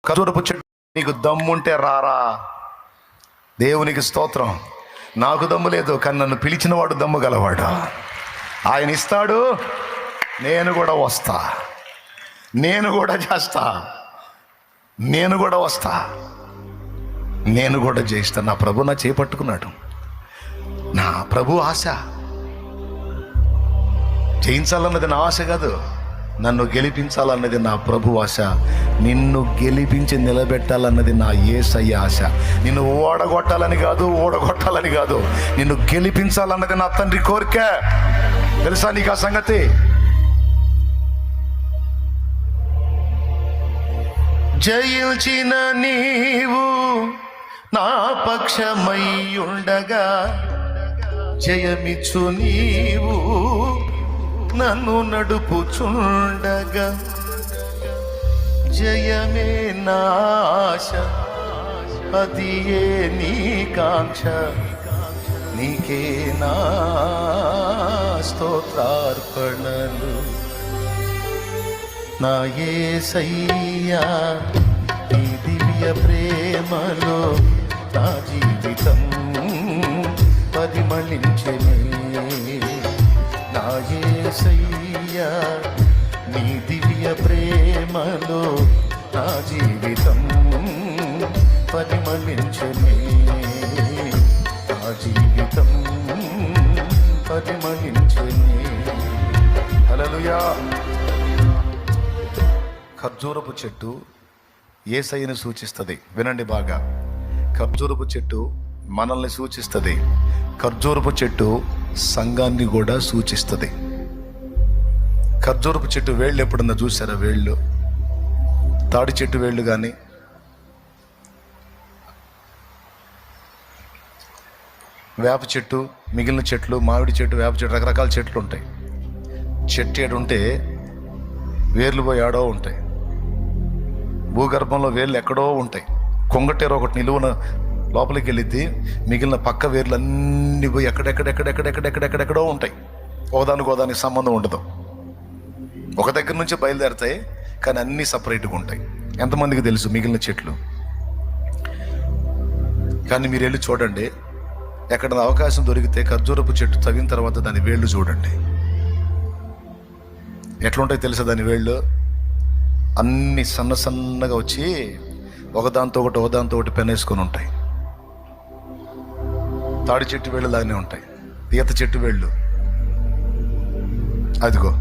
ఖర్జూరపు చెట్టు, నీకు దమ్ముంటే రారా. దేవునికి స్తోత్రం. నాకు దమ్ము లేదు, కానీ నన్ను పిలిచిన వాడు దమ్ము గలవాడు. ఆయన ఇస్తాడు, నేను కూడా వస్తా, నేను కూడా చేస్తా, నేను కూడా వస్తా, నేను కూడా చేస్తా. నా ప్రభు నా చేపట్టుకున్నాడు. నా ప్రభు ఆశ జయించాలన్నది నా ఆశ కాదు, నన్ను గెలిపించాలన్నది నా ప్రభు ఆశ. నిన్ను గెలిపించి నిలబెట్టాలన్నది నా యేసయ్య ఆశ. నిన్ను ఓడగొట్టాలని కాదు, నిన్ను గెలిపించాలన్నది నా తండ్రి కోరిక. తెలుసా నీకు ఆ సంగతి? జయించిన నీవు నా పక్షమై ఉండగా, జయమిచ్చు నీవు నన్ను నడుపుచుండగా, జయమే నాశ, అది ఏ నీ కాంక్ష, నీకే నా స్తోత్రార్పణలు. నా యేసయ్యా నీ దివ్య ప్రేమలో నా జీవితం పరిమళించెనే. నా యేసయ్యా నీ దివ్య ప్రేమలో నా జీవితం పరిమళించెనే. నా జీవితం పరిమళించెనే. హల్లెలూయా. ఖర్జూరపు చెట్టు యేసయ్యను సూచిస్తుంది. వినండి బాగా. ఖర్జూరపు చెట్టు మనల్ని సూచిస్తుంది. ఖర్జూరపు చెట్టు సంఘాన్ని కూడా సూచిస్తుంది. ఖర్జూరపు చెట్టు వేళ్ళు ఎప్పుడన్నా చూసారా? వేళ్ళు, తాడి చెట్టు వేళ్ళు కానీ, వేప చెట్టు, మిగిలిన చెట్లు, మామిడి చెట్టు, వేప చెట్టు, రకరకాల చెట్లు ఉంటాయి. చెట్టు ఏడుంటే వేర్లు పోయి ఆడో ఉంటాయి. భూగర్భంలో వేర్లు ఎక్కడో ఉంటాయి. కొంగటేరు ఒకటి నిలువున లోపలికి వెళ్ళిద్ది, మిగిలిన పక్క వేర్లు అన్నీ పోయి ఎక్కడెక్కడెక్కడెక్కడెక్కడెక్కడెక్కడెక్కడో ఉంటాయి. ఓదానికి సంబంధం ఉండదు. ఒక దగ్గర నుంచి బయలుదేరుతాయి, కానీ అన్నీ సపరేట్గా ఉంటాయి. ఎంతమందికి తెలుసు మిగిలిన చెట్లు? కానీ మీరు వెళ్ళి చూడండి, ఎక్కడ అవకాశం దొరికితే ఖర్జూరపు చెట్టు తవ్విన తర్వాత దాని వేళ్ళు చూడండి. ఎట్లుంటాయి తెలుసా? దాని వేళ్ళు అన్నీ సన్నగా వచ్చి ఒకదాంతో ఒకటి పెనేసుకొని ఉంటాయి. తాడి చెట్టు వేళ్ళు లాగానే ఉంటాయి. ఈత చెట్టు వేళ్ళు అదిగో